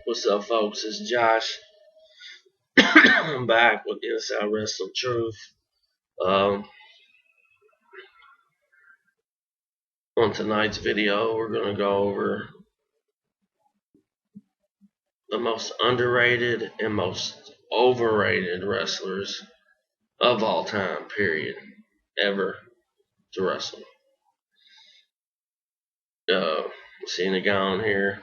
What's up, folks? It's Josh. I'm back with Inside Wrestling Truth. On tonight's video, we're going to go over the most underrated and most overrated wrestlers of all time, period, ever to wrestle. Seeing a guy on here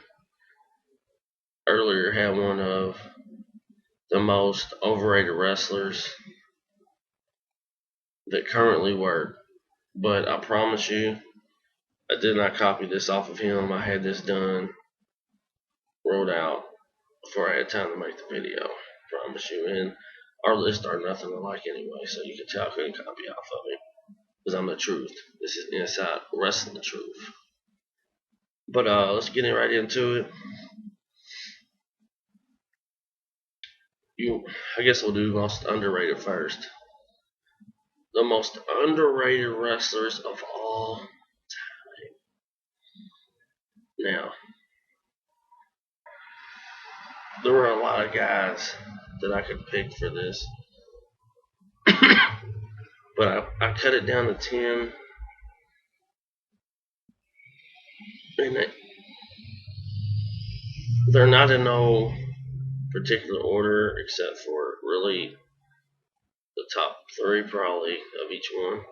earlier had one of the most overrated wrestlers that currently work, but I promise you, I did not copy this off of him. I had this done, wrote out before I had time to make the video. Promise you. And our lists are nothing alike anyway, so you can tell I couldn't copy off of it because I'm the truth. This is Inside Wrestling Truth. But let's get right into it. I guess we'll do most underrated first. The most underrated wrestlers of all time. Now, there were a lot of guys that I could pick for this, but I cut it down to 10, and they're not in no particular order except for really the top 3 probably of each one.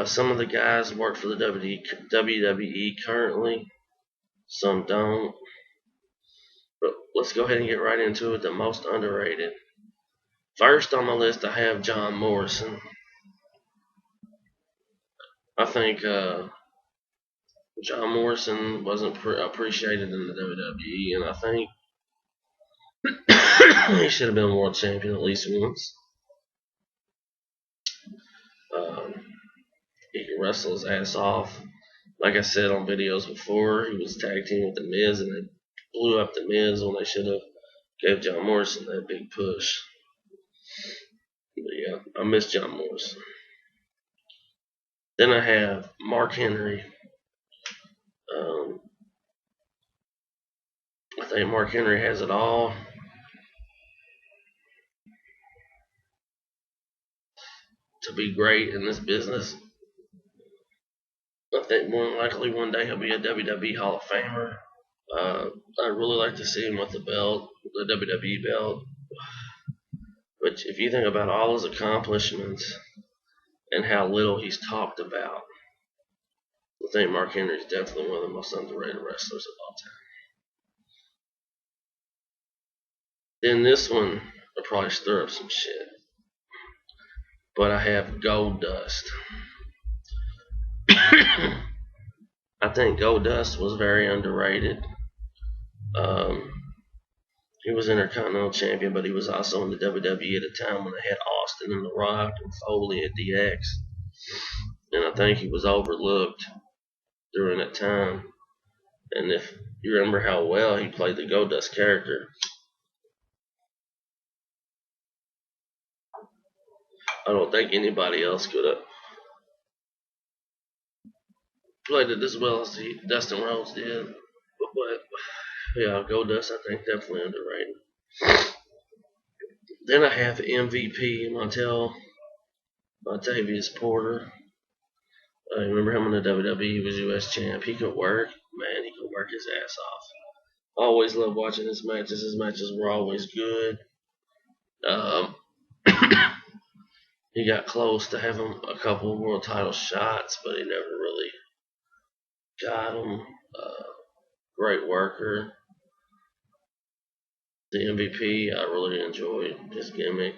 Some of the guys work for the WWE currently, some don't. But let's go ahead and get right into it. The most underrated. First on my list, I have John Morrison. I think John Morrison wasn't appreciated in the WWE, and I think he should have been world champion at least once. He can wrestle his ass off. Like I said on videos before, he was tag team with The Miz, and they blew up The Miz when they should have gave John Morrison that big push. But yeah, I miss John Morrison. Then I have Mark Henry. I think Mark Henry has it all. To be great in this business. I think more than likely one day he'll be a WWE Hall of Famer. I'd really like to see him with the belt, the WWE belt. But if you think about all his accomplishments and how little he's talked about, I think Mark Henry is definitely one of the most underrated wrestlers of all time. Then this one, I'll probably stir up some shit. But I have Goldust. I think Goldust was very underrated. He was Intercontinental Champion, but he was also in the WWE at a time when they had Austin and The Rock and Foley at DX. And I think he was overlooked during that time. And if you remember how well he played the Goldust character, I don't think anybody else could have played it as well as Dustin Rhodes did. But yeah, Goldust, I think, definitely underrated. Then I have MVP Montavious Porter. I remember him in the WWE. He was U.S. champ. He could work. Man, he could work his ass off. Always loved watching his matches. His matches were always good. He got close to having a couple of world title shots, but he never really got them. Great worker. The MVP, I really enjoyed his gimmick.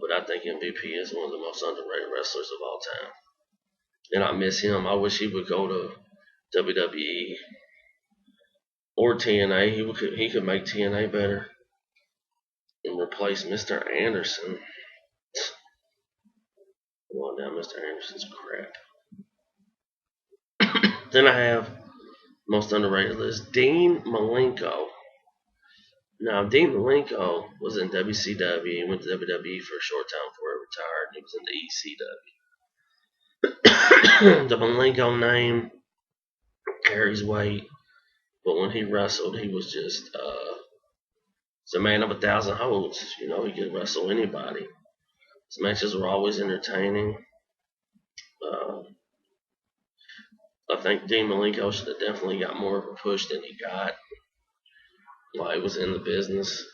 But I think MVP is one of the most underrated wrestlers of all time. And I miss him. I wish he would go to WWE or TNA. He could make TNA better and replace Mr. Anderson. Well, now Mr. Anderson's crap. Then I have most underrated list, Dean Malenko. Now, Dean Malenko was in WCW. He went to WWE for a short time before he retired. He was in the ECW. The Malenko name carries weight. but when he wrestled, he was just a man of 1,000 holds. You know, he could wrestle anybody. His matches were always entertaining. I think Dean Malenko should have definitely got more of a push than he got while he was in the business.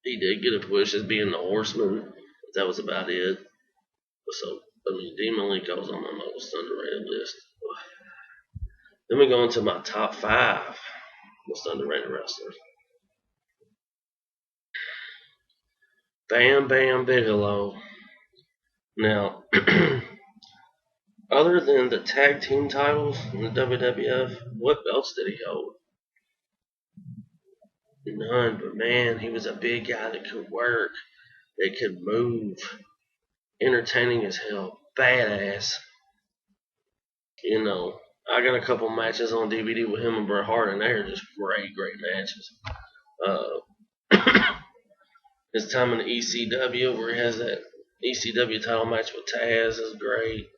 He did get a push as being the Horseman, but that was about it. So, I mean, Dean Malenko's on my most underrated list. Then we go into my top 5 most underrated wrestlers. Bam Bam Bigelow. Now, other than the tag team titles in the WWF, what belts did he hold? None, but man, he was a big guy that could work, that could move, entertaining as hell, badass. You know, I got a couple matches on DVD with him and Bret Hart, and they're just great matches. His time in the ECW, where he has that ECW title match with Taz, is great.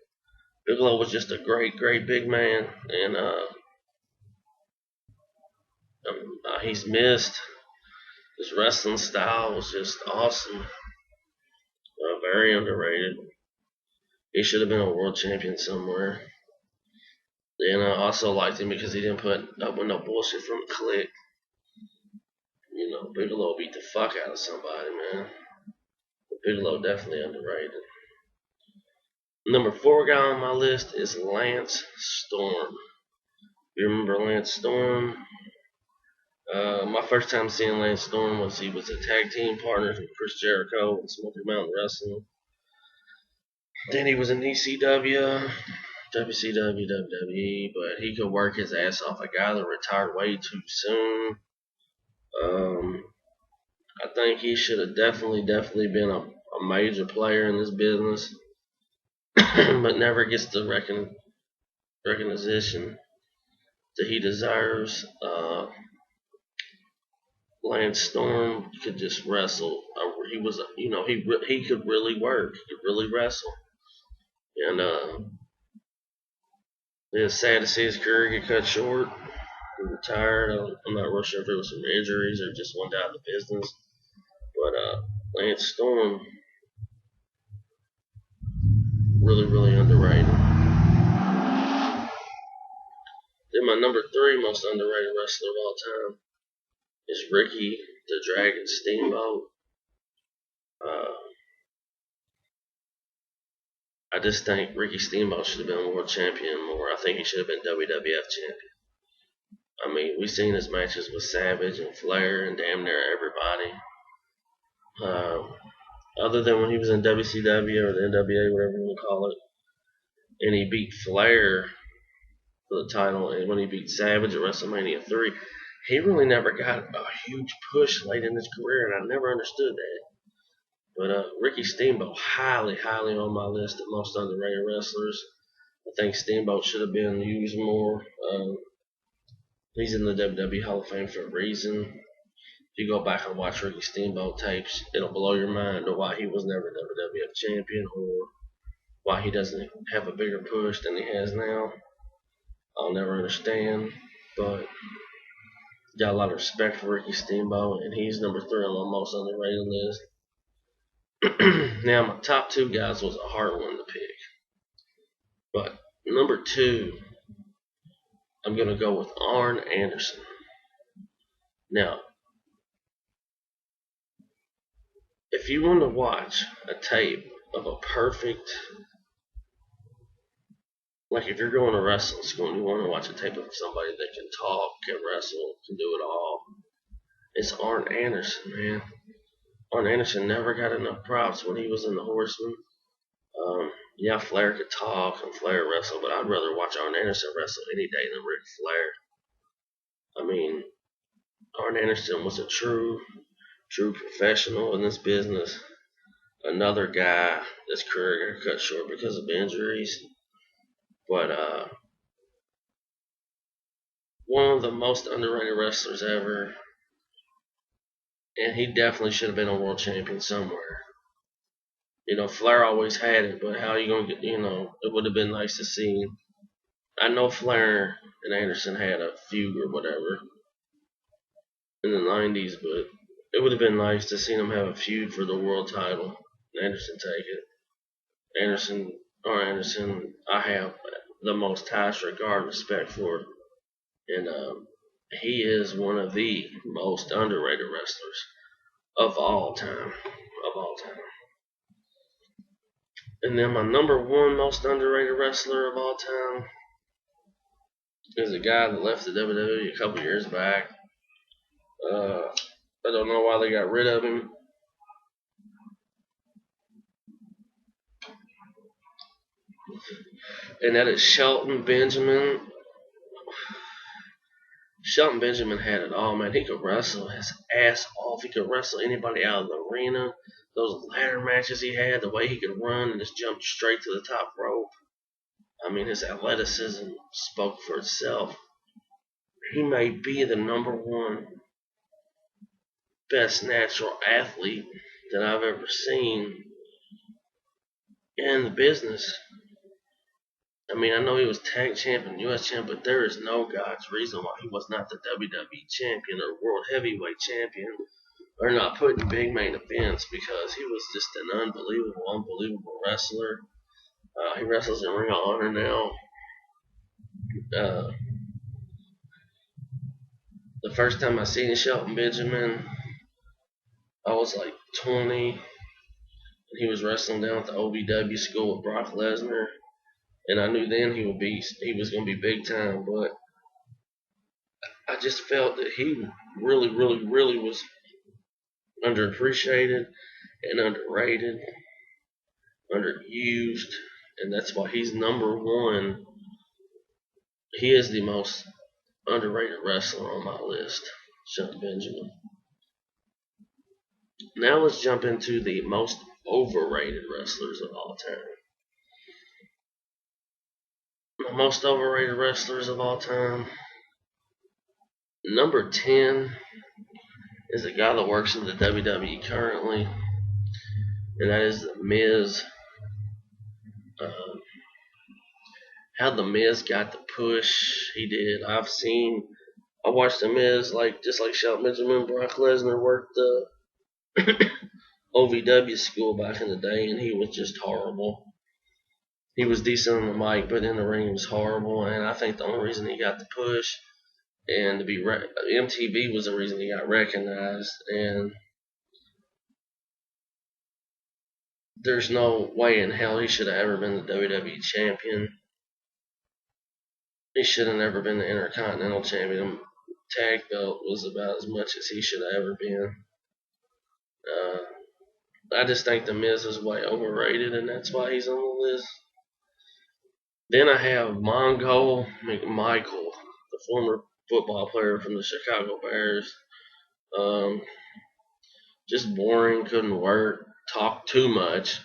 Bigelow was just a great big man, and he's missed. His wrestling style was just awesome. Very underrated. He should have been a world champion somewhere. And I also liked him because he didn't put up with no bullshit from the Clique. You know, Bigelow beat the fuck out of somebody, man. But Bigelow definitely underrated. Number 4 guy on my list is Lance Storm. You remember Lance Storm? My first time seeing Lance Storm was he was a tag team partner with Chris Jericho and Smoky Mountain Wrestling. Then he was in ECW, WCW, WWE, but he could work his ass off. A guy that retired way too soon. I think he should have definitely been a major player in this business, but never gets the recognition that he deserves. Lance Storm could just wrestle. He was, he could really work. He could really wrestle. And it's sad to see his career get cut short. He retired. I'm not real sure if it was from injuries or just went out of the business. But Lance Storm, really underrated. Then my number 3 most underrated wrestler of all time is Ricky the Dragon Steamboat. I just think Ricky Steamboat should have been world champion more. I think he should have been WWF champion. I mean, we've seen his matches with Savage and Flair and damn near everybody. Other than when he was in WCW or the NWA, whatever you want to call it, and he beat Flair for the title, and when he beat Savage at WrestleMania 3, he really never got a huge push late in his career, and I never understood that. But Ricky Steamboat, highly on my list of most underrated wrestlers. I think Steamboat should have been used more. He's in the WWE Hall of Fame for a reason. If you go back and watch Ricky Steamboat tapes, it'll blow your mind to why he was never WWF champion or why he doesn't have a bigger push than he has now. I'll never understand, but got a lot of respect for Ricky Steamboat, and he's number 3 on my most underrated list. Now, my top 2 guys was a hard one to pick. But number 2, I'm going to go with Arn Anderson. Now, if you want to watch a tape of a perfect, like if you're going to wrestling school and you want to watch a tape of somebody that can talk, can wrestle, can do it all, it's Arn Anderson, man. Arn Anderson never got enough props when he was in the Horsemen. Yeah, Flair could talk and Flair wrestle, but I'd rather watch Arn Anderson wrestle any day than Ric Flair. I mean, Arn Anderson was a true professional in this business. Another guy, his career got cut short because of injuries. But one of the most underrated wrestlers ever. And he definitely should have been a world champion somewhere. Flair always had it, but how you gonna get? It would have been nice to see. I know Flair and Anderson had a feud or whatever in the '90s, but it would have been nice to see them have a feud for the world title. Anderson take it. Anderson, I have the most highest regard and respect for, and he is one of the most underrated wrestlers of all time. Of all time. And then my number one most underrated wrestler of all time is a guy that left the WWE a couple years back. I don't know why they got rid of him. And that is Shelton Benjamin. Shelton Benjamin had it all, man. He could wrestle his ass off. He could wrestle anybody out of the arena. Those ladder matches he had, the way he could run and just jump straight to the top rope. I mean, his athleticism spoke for itself. He may be the number one best natural athlete that I've ever seen in the business. I mean, I know he was tag champion, U.S. champ, but there is no God's reason why he was not the WWE champion or world heavyweight champion or not putting big main events, because he was just an unbelievable wrestler. He wrestles in Ring of Honor now. The first time I seen Shelton Benjamin, I was like 20. He was wrestling down at the OVW school with Brock Lesnar, and I knew then he was going to be big time. But I just felt that he really was underappreciated and underrated, underused, and that's why he's number one. He is the most underrated wrestler on my list, Shelton Benjamin. Now let's jump into the most overrated wrestlers of all time. The most overrated wrestlers of all time. Number 10 is a guy that works in the WWE currently, and that is The Miz. How The Miz got the push he did. I watched The Miz just like Shelton Benjamin, Brock Lesnar worked the OVW school back in the day, and he was just horrible. He was decent on the mic, but in the ring he was horrible, and I think the only reason he got the push and MTV was the reason he got recognized, and there's no way in hell he should have ever been the WWE champion. He should have never been the Intercontinental champion. Tag belt was about as much as he should have ever been. I just think The Miz is way overrated, and that's why he's on the list. Then I have Mongo McMichael, the former football player from the Chicago Bears. Just boring, couldn't work, talked too much.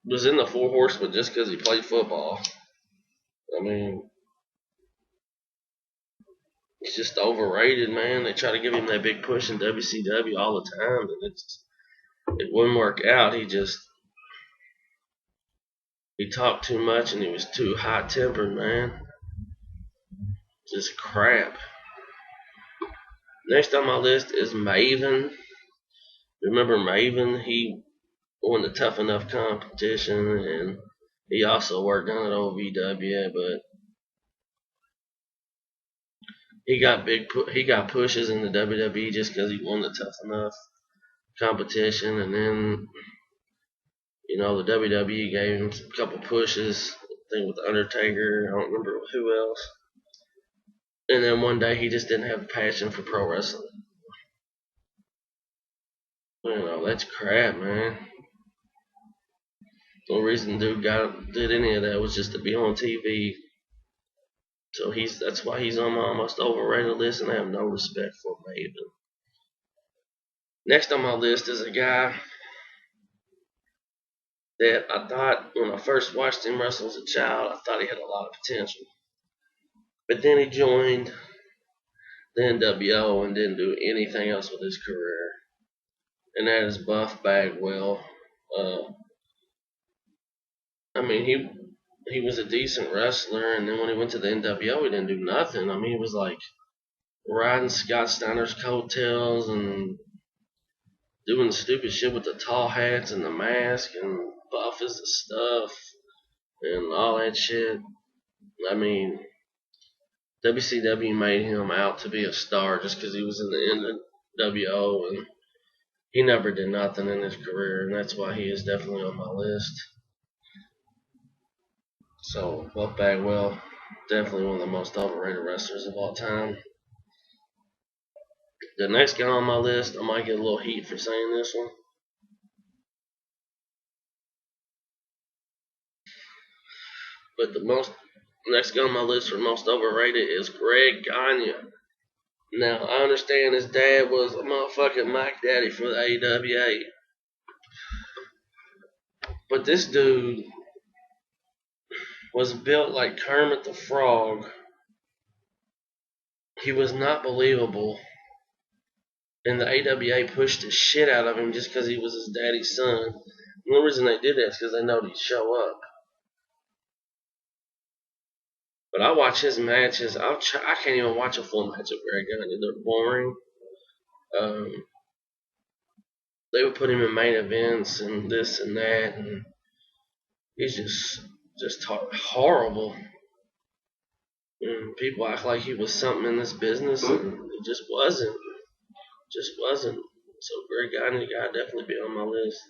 Was in the Four Horsemen just because he played football. I mean, he's just overrated, man. They try to give him that big push in WCW all the time, and it wouldn't work out. He talked too much, and he was too hot-tempered, man. Just crap. Next on my list is Maven. Remember Maven? He won the Tough Enough competition, and he also worked down at OVW, but he got pushes in the WWE just because he won the Tough Enough competition, and then the WWE gave him a couple pushes. I think with the Undertaker, I don't remember who else. And then one day he just didn't have a passion for pro wrestling. That's crap, man. The only reason dude did any of that was just to be on TV. So that's why he's on my most overrated list, and I have no respect for Maven. Next on my list is a guy that I thought, when I first watched him wrestle as a child, I thought he had a lot of potential. But then he joined the NWO and didn't do anything else with his career. And that is Buff Bagwell. I mean, he was a decent wrestler, and then when he went to the NWO, he didn't do nothing. I mean, he was like riding Scott Steiner's coattails and doing stupid shit with the tall hats and the mask and buff as the stuff and all that shit. I mean, WCW made him out to be a star just because he was in the NWO, and he never did nothing in his career, and that's why he is definitely on my list. So, Buff Bagwell, definitely one of the most overrated wrestlers of all time. The next guy on my list, I might get a little heat for saying this one. But the next guy on my list for most overrated is Greg Gagne. Now, I understand his dad was a motherfucking Mike Daddy for the AWA. But this dude was built like Kermit the Frog. He was not believable. And the AWA pushed the shit out of him just because he was his daddy's son. The only reason they did that is because they know he'd show up. But I watch his matches. I can't even watch a full match of Greg Gagne. They're boring. They would put him in main events and this and that, and he's just horrible. And people act like he was something in this business, and he just wasn't. So Greg Gagne got definitely be on my list.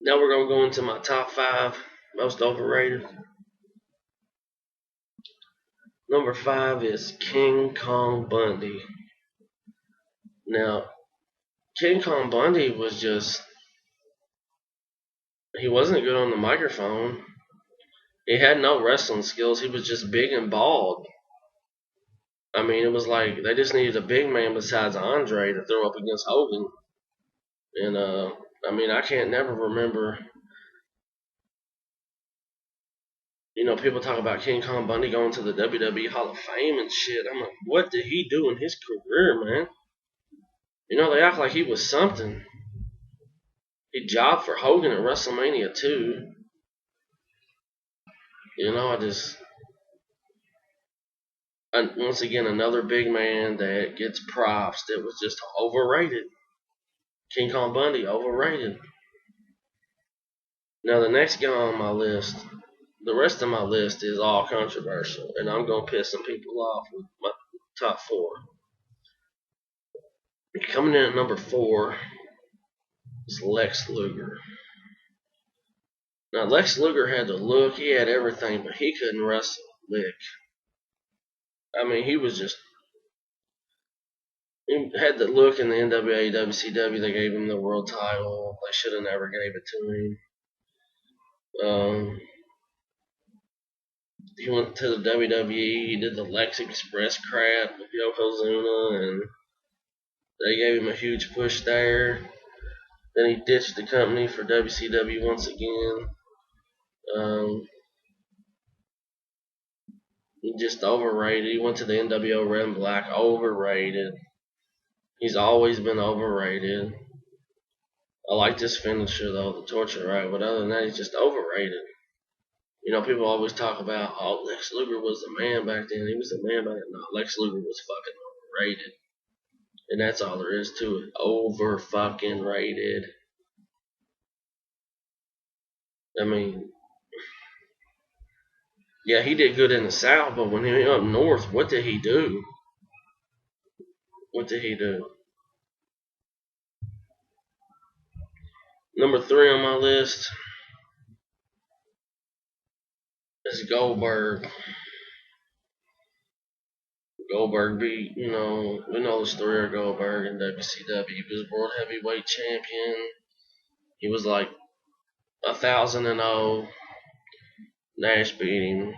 Now we're gonna go into my top 5 most overrated. Number 5 is King Kong Bundy. Now, King Kong Bundy was he wasn't good on the microphone. He had no wrestling skills. He was just big and bald. I mean, it was like they just needed a big man besides Andre to throw up against Hogan. And, I mean, I can't never remember. You know, people talk about King Kong Bundy going to the WWE Hall of Fame and shit. I'm like, what did he do in his career, man? You know, they act like he was something. He jobbed for Hogan at WrestleMania 2. You know, once again, another big man that gets props that was just overrated. King Kong Bundy, overrated. Now, the next guy on my list, the rest of my list is all controversial, and I'm going to piss some people off with my top 4. Coming in at number 4 is Lex Luger. Now, Lex Luger had the look, he had everything, but he couldn't wrestle a lick. I mean, he had the look in the NWA, WCW. They gave him the world title. They should have never gave it to him. He went to the WWE. He did the Lex Express crap with Yokozuna, and they gave him a huge push there. Then he ditched the company for WCW once again. He just overrated. He went to the NWO Red and Black. Overrated. He's always been overrated. I like this finisher, though, the Torture Rack, but other than that, he's just overrated. You know, people always talk about, oh, Lex Luger was the man back then. He was the man back then. No, Lex Luger was fucking overrated. And that's all there is to it. Over-fucking-rated. I mean, yeah, he did good in the South, but when he went up north, what did he do? What did he do? Number 3 on my list is Goldberg. Goldberg beat, we know the story of Goldberg in WCW. He was World Heavyweight Champion. He was like 1,000-0. Nash beat him.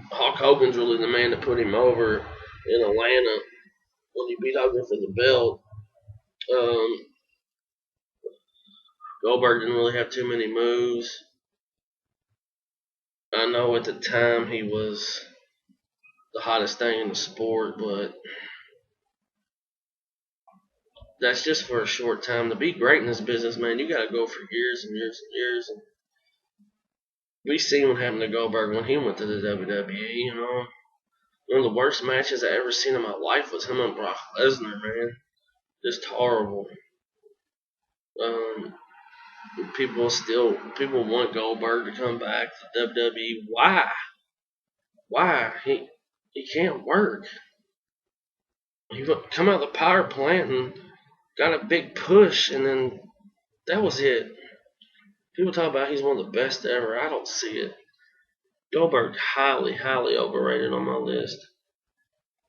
Hulk Hogan's really the man that put him over in Atlanta when he beat Hogan for the belt. Goldberg didn't really have too many moves. I know at the time he was the hottest thing in the sport, but that's just for a short time. To be great in this business, man, you got to go for years and years and years. And we seen what happened to Goldberg when he went to the WWE. You know, one of the worst matches I ever seen in my life was him and Brock Lesnar, man. Just horrible. Um, people want Goldberg to come back to WWE. Why? Why? He can't work. He come out of the power plant and got a big push, and then that was it. People talk about he's one of the best ever. I don't see it. Goldberg highly, highly overrated on my list.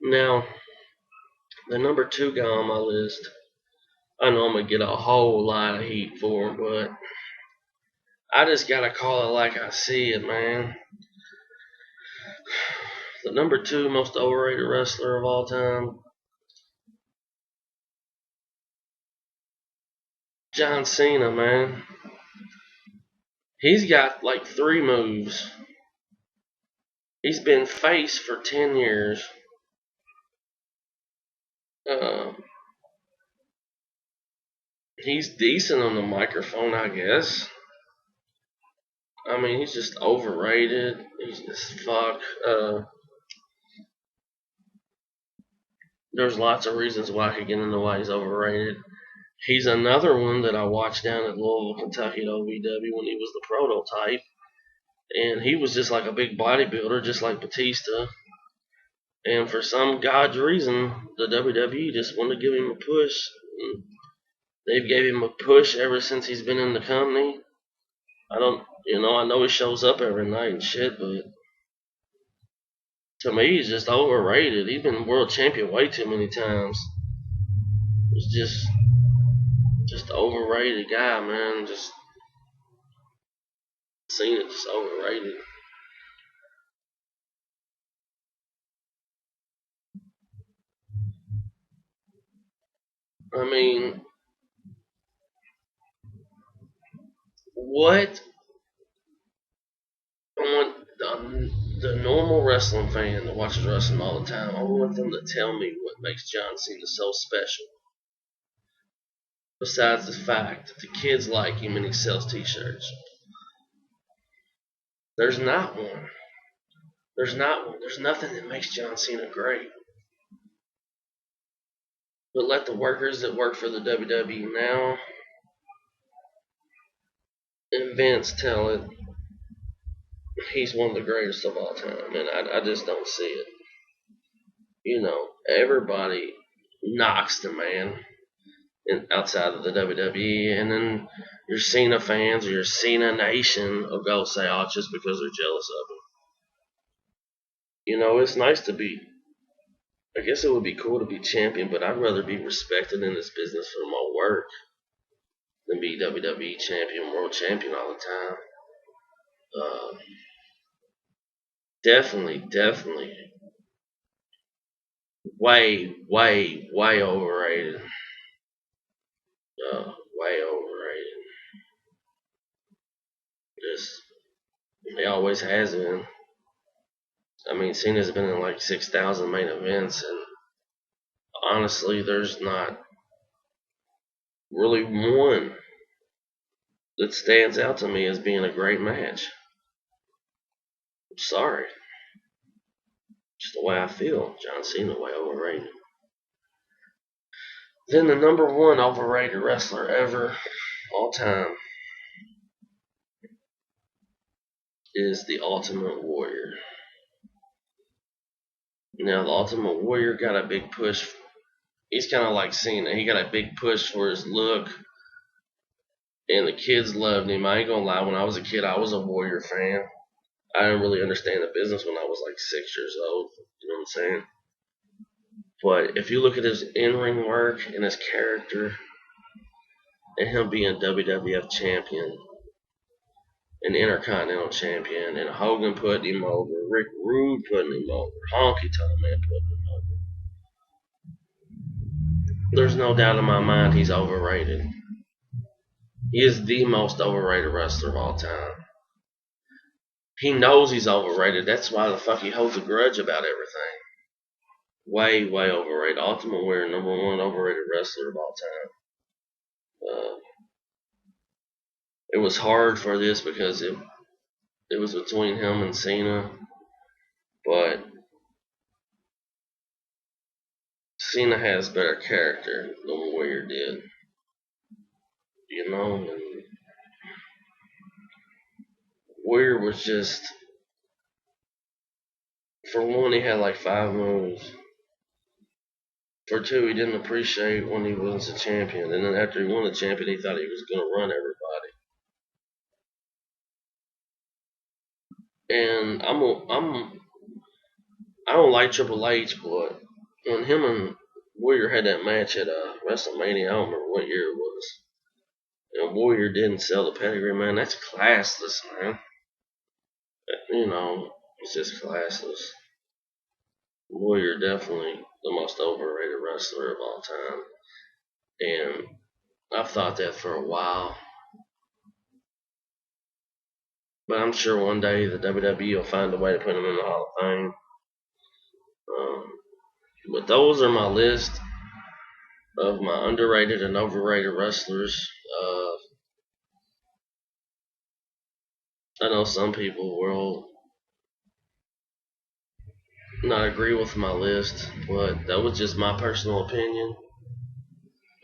Now, the number 2 guy on my list, I know I'm gonna get a whole lot of heat for him, but I just gotta call it like I see it, man. The number 2 most overrated wrestler of all time, John Cena, man. He's got like 3 moves. He's been face for 10 years. Uh, he's decent on the microphone, I guess. I mean, he's just overrated. He's just fuck. There's lots of reasons why I could get into why he's overrated. He's another one that I watched down at Louisville, Kentucky at OVW when he was the prototype. And he was just like a big bodybuilder, just like Batista. And for some god's reason, the WWE just wanted to give him a push. And they've gave him a push ever since he's been in the company. I know he shows up every night and shit, but to me, he's just overrated. He's been world champion way too many times. He's just overrated guy, man. Just seen it, just overrated. I mean, what I want the normal wrestling fan that watches wrestling all the time, I want them to tell me what makes John Cena so special. Besides the fact that the kids like him and he sells t-shirts. There's not one. There's not one. There's nothing that makes John Cena great. But let the workers that work for the WWE now and Vince tell it. He's one of the greatest of all time, and I just don't see it. You know, everybody knocks the man outside of the WWE, and then your Cena fans or your Cena Nation will go say, "Oh, it's just because they're jealous of him." You know, it's nice to be. I guess it would be cool to be champion, but I'd rather be respected in this business for my work than be WWE champion, world champion all the time. Definitely, way overrated. Way overrated. Just, he always has been. I mean, Cena's been in like 6,000 main events, and honestly, there's not really one that stands out to me as being a great match. I'm sorry. Just the way I feel. John Cena way overrated. Then the number 1 overrated wrestler ever, all time, is the Ultimate Warrior. Now, the Ultimate Warrior got a big push. He's kind of like Cena. He got a big push for his look, and the kids loved him. I ain't gonna lie, when I was a kid, I was a Warrior fan. I didn't really understand the business when I was like 6 years old. You know what I'm saying? But if you look at his in-ring work and his character, and him being WWF champion, an Intercontinental champion, and Hogan putting him over, Rick Rude putting him over, Honky Tonk Man putting him over. There's no doubt in my mind he's overrated. He is the most overrated wrestler of all time. He knows he's overrated. That's why the fuck he holds a grudge about everything. Way, way overrated. Ultimate Warrior, #1 overrated wrestler of all time. It was hard for this because it was between him and Cena, but Cena has better character than Warrior did. You know, and Warrior was just, for one, he had like 5 moves. For two, he didn't appreciate when he was a champion, and then after he won the champion, he thought he was going to run everybody. And I don't like Triple H, but when him and Warrior had that match at WrestleMania, I don't remember what year it was, and Warrior didn't sell the pedigree, man, that's classless, man. You know, it's just classless. Warrior definitely the most overrated wrestler of all time, and I've thought that for a while. But I'm sure one day the WWE will find a way to put him in the Hall of Fame. But those are my list of my underrated and overrated wrestlers. I know some people will not agree with my list, but that was just my personal opinion.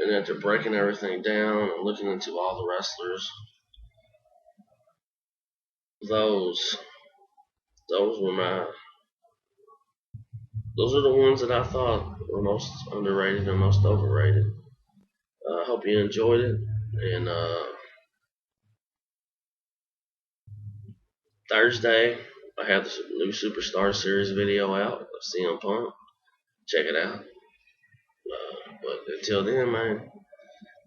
And after breaking everything down and looking into all the wrestlers, those are the ones that I thought were most underrated and most overrated. I hope you enjoyed it, and Thursday I have the new Superstar Series video out of CM Punk. Check it out. But until then, man,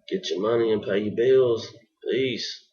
get your money and pay your bills. Peace.